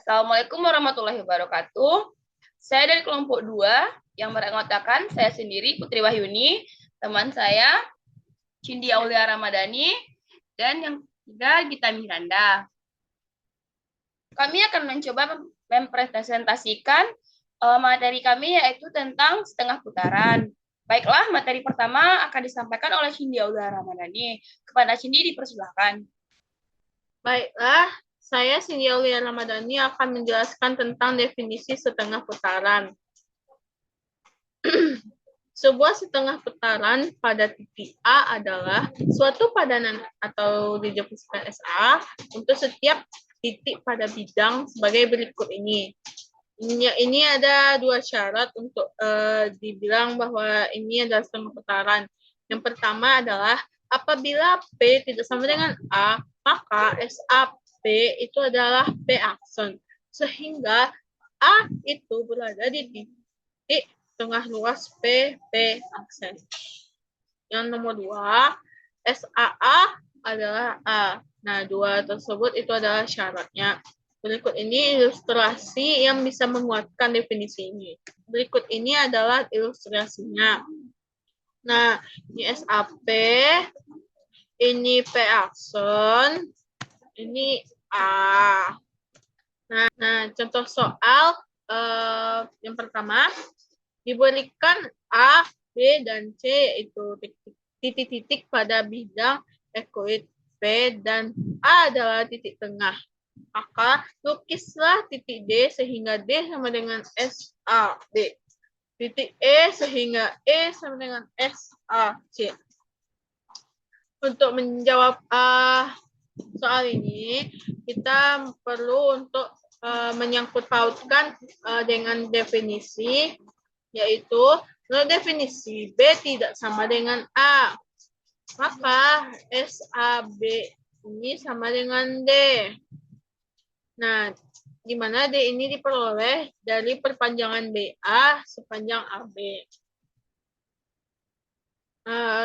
Assalamualaikum warahmatullahi wabarakatuh. Saya dari kelompok 2 yang beranggotakan saya sendiri Putri Wahyuni, teman saya Cindy Aulia Ramadhani, dan yang ketiga Gita Miranda. Kami akan mencoba mempresentasikan materi kami yaitu tentang setengah putaran. Baiklah, materi pertama akan disampaikan oleh Cindy Aulia Ramadhani. Kepada Cindy dipersilakan. Baiklah, saya Cindy Aulia Ramadhani akan menjelaskan tentang definisi setengah putaran. Sebuah setengah putaran pada titik A adalah suatu padanan atau didefinisikan SA untuk setiap titik pada bidang sebagai berikut ini. Ini ada dua syarat untuk dibilang bahwa ini adalah setengah putaran. Yang pertama adalah apabila P tidak sama dengan A, maka SAP itu adalah P akson. Sehingga A itu berada di titik tengah ruas P aksen. Yang nomor 2, SAA adalah A. Nah, dua tersebut itu adalah syaratnya. Berikut ini ilustrasi yang bisa menguatkan definisi ini. Berikut ini adalah ilustrasinya. Nah, ini SAP, ini P akson, ini A. Nah, contoh soal yang pertama, diberikan A, B, dan C, yaitu titik-titik pada bidang ekoid P dan A adalah titik tengah. Maka lukislah titik D sehingga D sama dengan SAB. Titik E sehingga E sama dengan SAC. Untuk menjawab soal ini, kita perlu untuk menyangkut pautkan dengan definisi, yaitu kalau definisi B tidak sama dengan A, maka SAB ini sama dengan D. Nah, di mana D ini diperoleh dari perpanjangan BA sepanjang AB.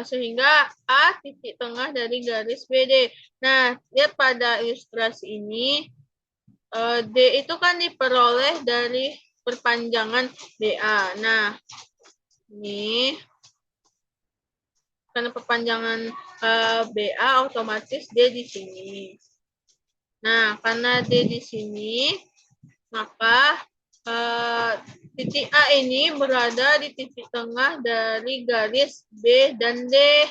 Sehingga A titik tengah dari garis BD. Nah, lihat pada ilustrasi ini, D itu kan diperoleh dari perpanjangan BA. Nah, ini karena perpanjangan BA otomatis D di sini. Nah, karena D di sini, maka titik A ini berada di titik tengah dari garis B dan D.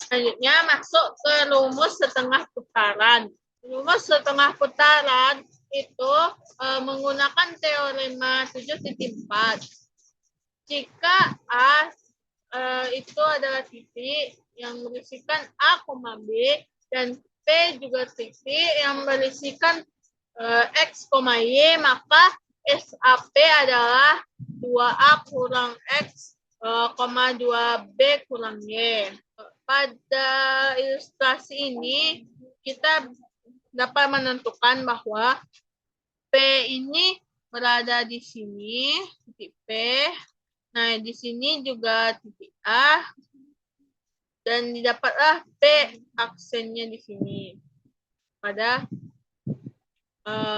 Selanjutnya masuk ke rumus setengah putaran. Rumus setengah putaran itu menggunakan teorema 7.4. Jika A itu adalah titik yang berisikan A, B, dan P juga titik yang berisikan X, Y, maka SAP adalah 2A kurang X, 2B kurang Y. Pada ilustrasi ini, kita dapat menentukan bahwa P ini berada di sini, titik P. Nah, di sini juga titik A. Dan didapatlah P aksennya di sini pada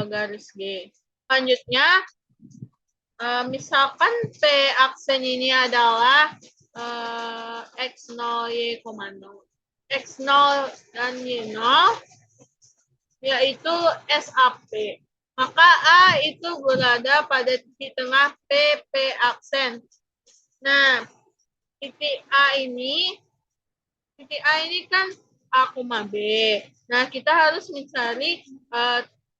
garis G. Selanjutnya, misalkan P aksen ini adalah X0, Y, 0. X0 dan Y0 yaitu SAP. Maka A itu berada pada titik tengah P aksen. Nah, titik A ini kan A, B. Nah, kita harus mencari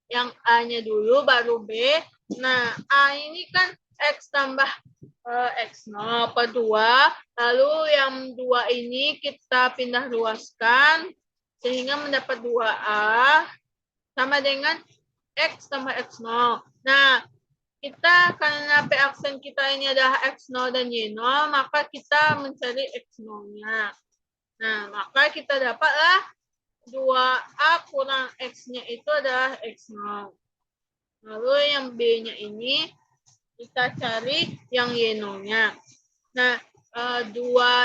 yang A-nya dulu, baru B. Nah, A ini kan X tambah X0 per 2. Lalu yang 2 ini kita pindah luaskan sehingga mendapat 2A sama dengan X tambah X0. Nah, kita karena P aksen kita ini adalah X0 dan Y0, maka kita mencari X0-nya. Nah, maka kita dapatlah 2A kurang X-nya itu adalah X0. Lalu yang B-nya ini kita cari yang Y0-nya. Nah, 2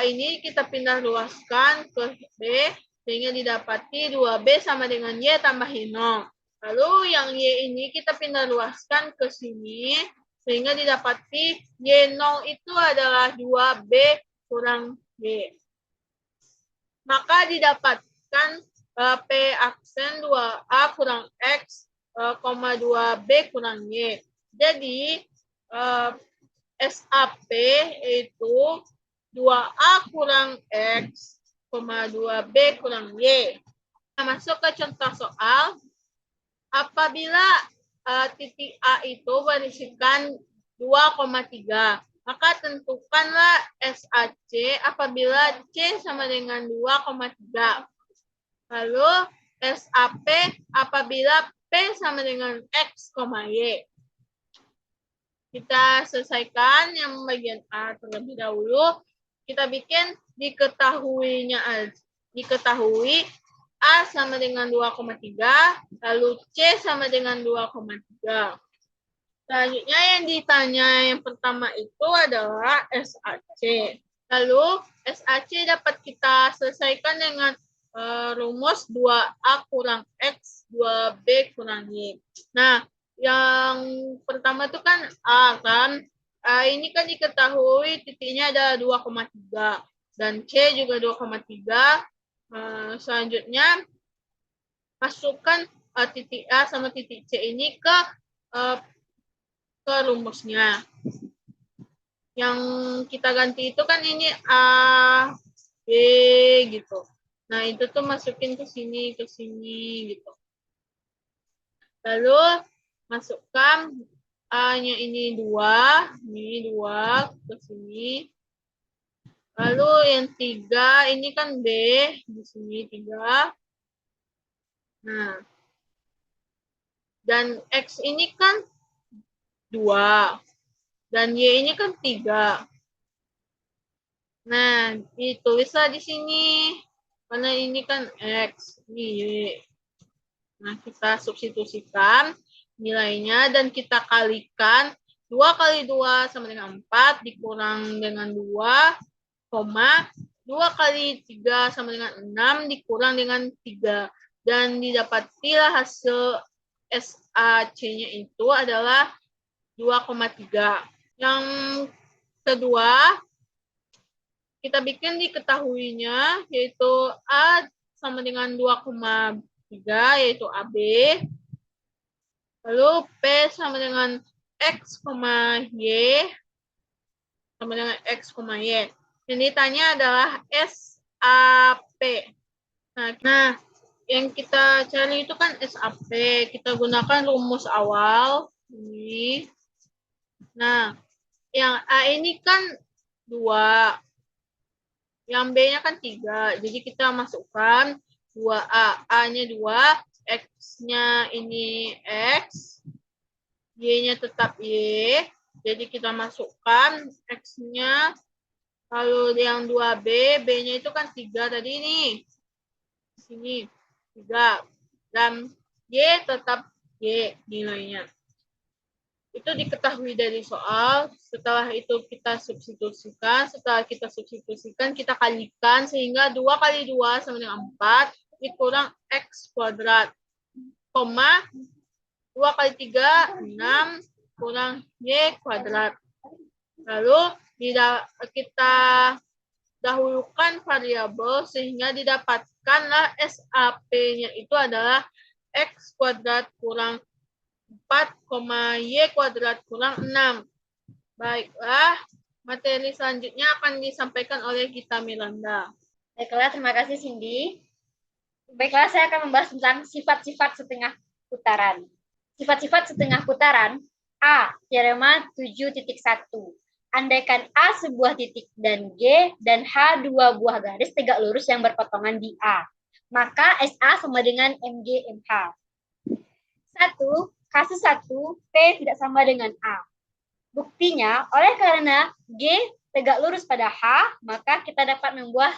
ini kita pindah luaskan ke B sehingga didapati 2B sama dengan Y tambah Y0. Lalu yang Y ini kita pindah luaskan ke sini, sehingga didapati Y0 itu adalah 2B kurang Y. Maka didapatkan P aksen 2A kurang X, 2B kurang Y. Jadi, SAP itu 2A kurang X, 2B kurang Y. Nah, masuk ke contoh soal. Apabila titik A itu berisikan 2,3, maka tentukanlah SAC apabila C sama dengan 2,3. Lalu SAP apabila P sama dengan X, Y. Kita selesaikan yang bagian A terlebih dahulu. Kita bikin diketahui A sama dengan 2,3, lalu C sama dengan 2,3. Selanjutnya yang ditanya yang pertama itu adalah SAC. Lalu SAC dapat kita selesaikan dengan rumus 2A kurang X, 2B kurang Y. Nah, yang pertama itu kan A kan. Ini kan diketahui titiknya ada 2,3 dan C juga 2,3. Selanjutnya masukkan titik A sama titik C ini ke rumusnya. Yang kita ganti itu kan ini A, B gitu. Nah, itu tuh masukin ke sini gitu. Lalu masukkan A-nya ini 2 ke sini. Lalu yang 3 ini kan B, di sini 3. Nah, dan X ini kan 2. Dan Y ini kan 3. Nah, ditulislah di sini. Karena ini kan X, ini Y. Nah, kita substitusikan nilainya dan kita kalikan 2 kali 2 sama dengan 4 dikurang dengan 2, 2 kali 3 sama dengan 6 dikurang dengan 3. Dan didapatilah hasil SAC-nya itu adalah 2,3. Yang kedua, kita bikin diketahuinya, yaitu A sama dengan 2,3, yaitu AB. Lalu P sama dengan X, Y, sama dengan X, Y. Yang ditanya adalah SAP. Nah, yang kita cari itu kan SAP. Kita gunakan rumus awal. Ini. Nah, yang A ini kan 2. Yang B-nya kan 3. Jadi kita masukkan 2A. A-nya 2. X-nya ini X. Y-nya tetap Y. Jadi kita masukkan X-nya. Lalu yang 2B, B-nya itu kan 3 tadi ini. Sini 3. Dan Y tetap Y nilainya. Itu diketahui dari soal. Setelah itu kita substitusikan. Setelah kita substitusikan, kita kalikan. Sehingga 2 kali 2 sama dengan 4. Dikurang X kuadrat. 2 kali 3, 6. Kurang Y kuadrat. Lalu kita dahulukan variabel sehingga didapatkanlah SAP-nya itu adalah X kuadrat kurang 4, Y kuadrat kurang 6. Baiklah, materi selanjutnya akan disampaikan oleh Gita Miranda. Baiklah, terima kasih Cindy. Baiklah, saya akan membahas tentang sifat-sifat setengah putaran. Sifat-sifat setengah putaran. A. Teorema 7.1. Andaikan A sebuah titik dan G dan H dua buah garis tegak lurus yang berpotongan di A, maka SA sama dengan MG MH. 1. Kasus 1, P tidak sama dengan A. Buktinya, oleh karena G tegak lurus pada H, maka kita dapat membuat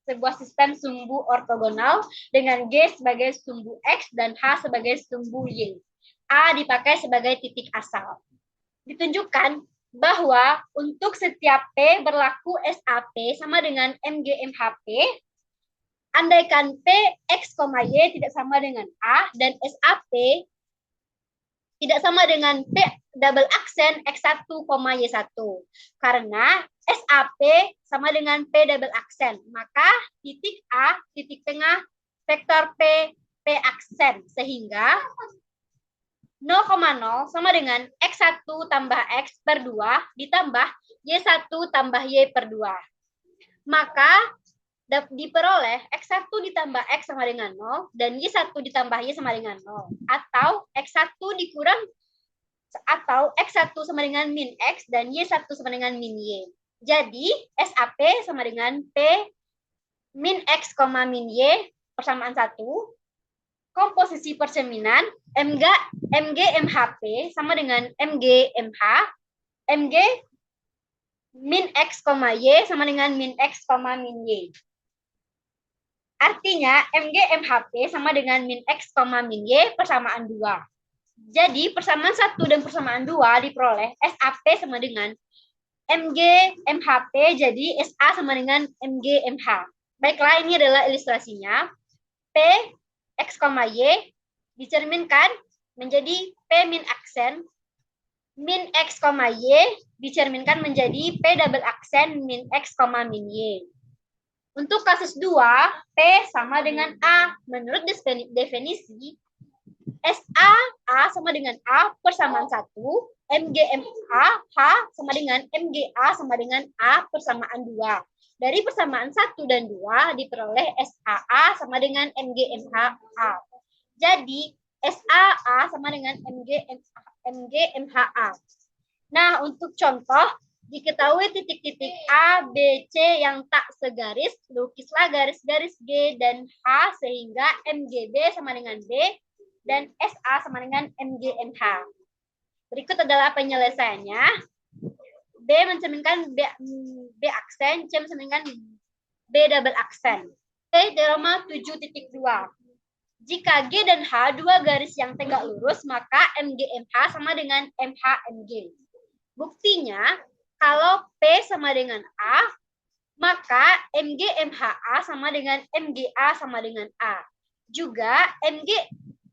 sebuah sistem sumbu ortogonal dengan G sebagai sumbu X dan H sebagai sumbu Y. A dipakai sebagai titik asal. Ditunjukkan bahwa untuk setiap P berlaku SAP sama dengan MGMHP, andaikan P, X, Y tidak sama dengan A dan SAP tidak sama dengan P double aksen X1, Y1. Karena SAP sama dengan P double aksen. Maka titik A, titik tengah, vektor P, P aksen. Sehingga 0,0 sama dengan X1 tambah X per 2 ditambah Y1 tambah Y per 2. Maka diperoleh X1 ditambah X sama dengan 0 dan Y1 ditambah Y sama dengan 0. Atau X1 dikurang atau X1 sama dengan min X dan Y1 sama dengan min Y. Jadi SAP sama dengan P min X, min Y persamaan 1. Komposisi percerminan MG MHP sama dengan MG MH. MG min X, Y sama dengan min X, min Y. Artinya MG MHP sama dengan min X, min Y persamaan 2. Jadi persamaan 1 dan persamaan 2 diperoleh SAP sama dengan MG MHP, jadi SA sama dengan MG MH. Baiklah, ini adalah ilustrasinya. P X, Y dicerminkan menjadi P min aksen, min X, Y dicerminkan menjadi P double aksen min X, min Y. Untuk kasus 2, P sama dengan A. Menurut definisi, SA A sama dengan A persamaan 1, MGMA H sama dengan MGA sama dengan A persamaan 2. Dari persamaan 1 dan 2 diperoleh SAA sama dengan MGMHA. Jadi SAA sama dengan MGMHA. Nah, untuk contoh, diketahui titik-titik A, B, C yang tak segaris, lukislah garis-garis G dan H sehingga MGB sama dengan B dan SA sama dengan MGMH. Berikut adalah penyelesaiannya. B mencerminkan B aksen, C mencerminkan B double aksen. Teorema 7.2. Jika G dan H dua garis yang tegak lurus, maka MGMH sama dengan MHMG. Buktinya, kalau P sama dengan A, maka MGMHA sama dengan MGA sama dengan A. Juga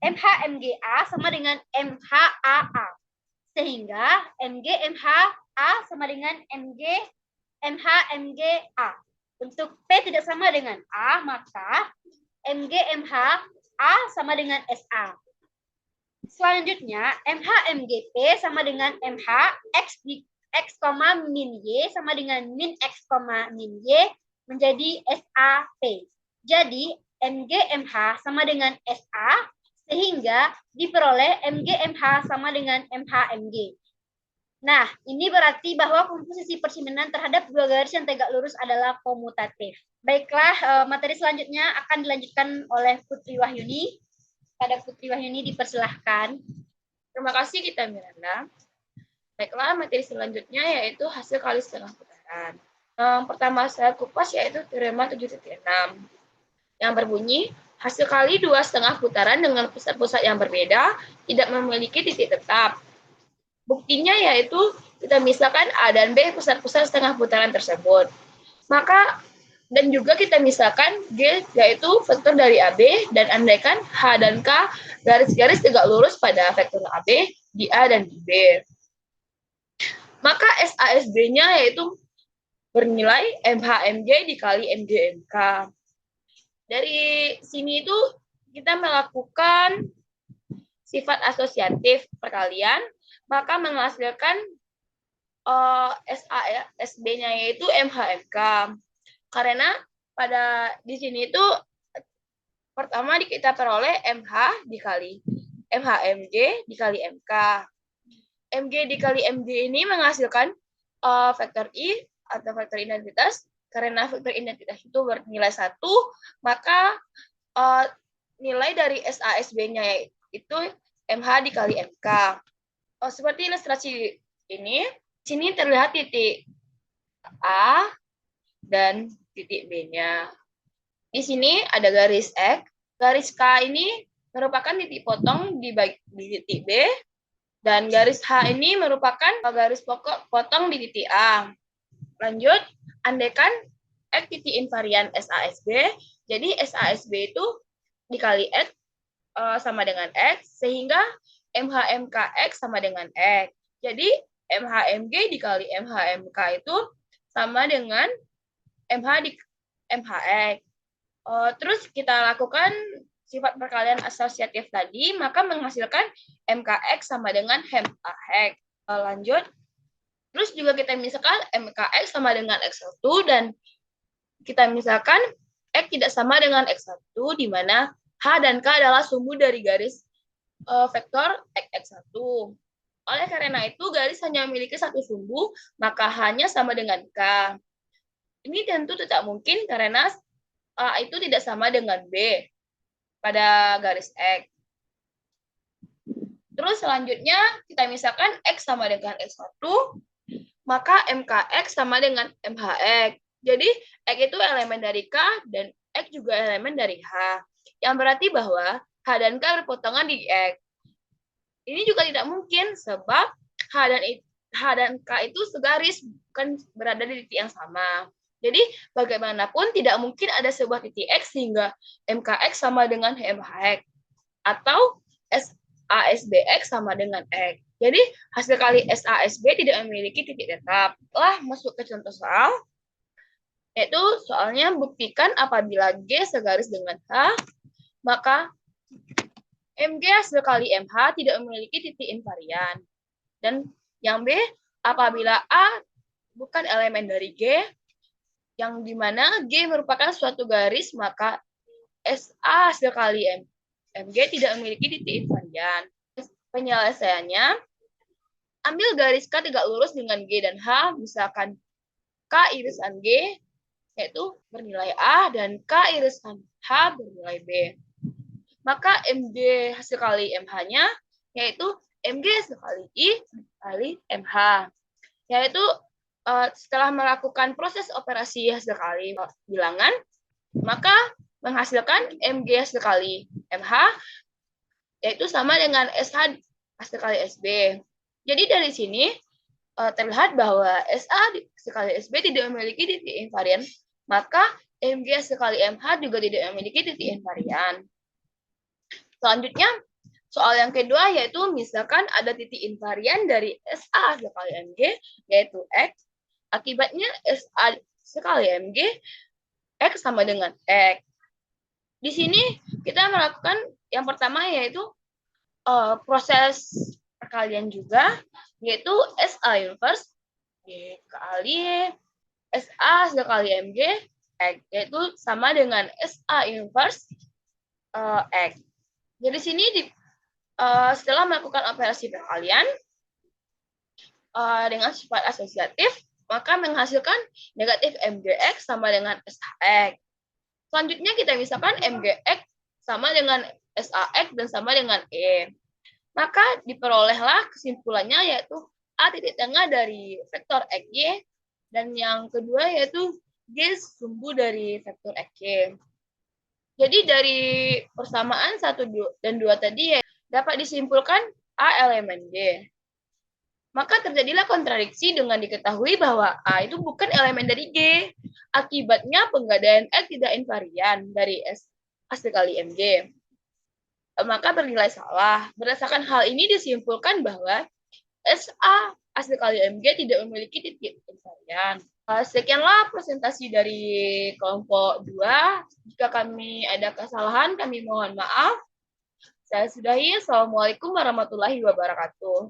MHMGA sama dengan MHAA. Sehingga MGMHA sama dengan MHMGA. Untuk P tidak sama dengan A, maka MGMHA sama dengan SA. Selanjutnya, MHMGP sama dengan MH, X, min Y sama dengan min X, min Y menjadi SAP. Jadi, MGMH sama dengan SA, sehingga diperoleh MGMH sama dengan MHMG. Nah, ini berarti bahwa komposisi percerminan terhadap dua garis yang tegak lurus adalah komutatif. Baiklah, materi selanjutnya akan dilanjutkan oleh Putri Wahyuni. Pada Putri Wahyuni dipersilahkan. Terima kasih kita Miranda. Baiklah, materi selanjutnya yaitu hasil kali setengah putaran. Yang pertama saya kupas yaitu teorema 7.6 yang berbunyi hasil kali 2,5 putaran dengan pusat-pusat yang berbeda tidak memiliki titik tetap. Buktinya yaitu kita misalkan A dan B pusat-pusat setengah putaran tersebut. Maka dan juga kita misalkan G yaitu vektor dari AB dan andaikan H dan K garis-garis tegak lurus pada vektor AB di A dan di B. Maka SASB-nya yaitu bernilai MHMG dikali MGMK. Dari sini itu kita melakukan sifat asosiatif perkalian, maka menghasilkan SASB-nya yaitu MHMK. Karena pada di sini itu pertama kita peroleh MH dikali MHMG dikali MK. MG dikali MG ini menghasilkan vektor I atau vektor identitas. Karena vektor identitas itu bernilai 1, maka nilai dari SASB-nya itu MH dikali MK. Seperti ilustrasi ini, sini terlihat titik A dan titik B-nya. Di sini ada garis X. Garis K ini merupakan titik potong di titik B. Dan garis H ini merupakan garis potong di titik A. Lanjut, andaikan X titik invarian SASB Jadi SASB itu dikali X sama dengan X, sehingga MHMKX sama dengan X. Jadi MHMG dikali MHMK itu sama dengan MH di MHX. Terus kita lakukan sifat perkalian asosiatif tadi, maka menghasilkan MKX sama dengan MHX. Lanjut. Terus juga kita misalkan MKX sama dengan X1 dan kita misalkan X tidak sama dengan X1 di mana H dan K adalah sumbu dari garis vektor X1. Oleh karena itu, garis hanya memiliki satu sumbu, maka H-nya sama dengan K. Ini tentu tidak mungkin karena A itu tidak sama dengan B pada garis X. Terus selanjutnya, kita misalkan X sama dengan X1, maka MKX sama dengan MHX. Jadi, X itu elemen dari K dan X juga elemen dari H. Yang berarti bahwa H dan K berpotongan di X. Ini juga tidak mungkin sebab H dan K itu segaris, bukan berada di titik yang sama. Jadi bagaimanapun tidak mungkin ada sebuah titik X sehingga MKX sama dengan MHX atau SASBX sama dengan X. Jadi hasil kali SASB tidak memiliki titik tetap. Lah masuk ke contoh soal, yaitu soalnya buktikan apabila G segaris dengan H, maka MG hasil kali MH tidak memiliki titik invarian. Dan yang B, apabila A bukan elemen dari G, yang dimana G merupakan suatu garis, maka SA hasil kali MG tidak memiliki titik invarian. Penyelesaiannya, ambil garis K tegak lurus dengan G dan H, misalkan K irisan G, yaitu bernilai A, dan K irisan H bernilai B. Maka MG hasil kali MH-nya, yaitu MG hasil kali I kali MH. Yaitu setelah melakukan proses operasi hasil kali bilangan, maka menghasilkan MG hasil kali MH, yaitu sama dengan SH hasil kali SB. Jadi dari sini terlihat bahwa SA hasil kali SB tidak memiliki titik invarian, maka MG hasil kali MH juga tidak memiliki titik invarian. Selanjutnya, soal yang kedua yaitu misalkan ada titik invarian dari SA hasil kali MG, yaitu X. Akibatnya SA sekali MG, X sama dengan X. Di sini kita melakukan yang pertama yaitu proses perkalian juga, yaitu SA inverse G kali SA sekali MG, X, yaitu sama dengan SA inverse X. Jadi sini setelah melakukan operasi perkalian dengan sifat asosiatif, maka menghasilkan negatif MGX sama dengan SAX. Selanjutnya kita misalkan MGX sama dengan SAX dan sama dengan E. Maka diperolehlah kesimpulannya yaitu A titik tengah dari vektor XY, dan yang kedua yaitu G sumbu dari vektor XY. Jadi dari persamaan 1 dan 2 tadi ya, dapat disimpulkan A elemen G. Maka terjadilah kontradiksi dengan diketahui bahwa A itu bukan elemen dari G. Akibatnya penggadaian X tidak invarian dari S hasil kali MG. Maka bernilai salah. Berdasarkan hal ini disimpulkan bahwa SA hasil kali MG tidak memiliki titik invarian. Sekianlah presentasi dari kelompok 2. Jika kami ada kesalahan, kami mohon maaf. Saya sudahi. Assalamualaikum warahmatullahi wabarakatuh.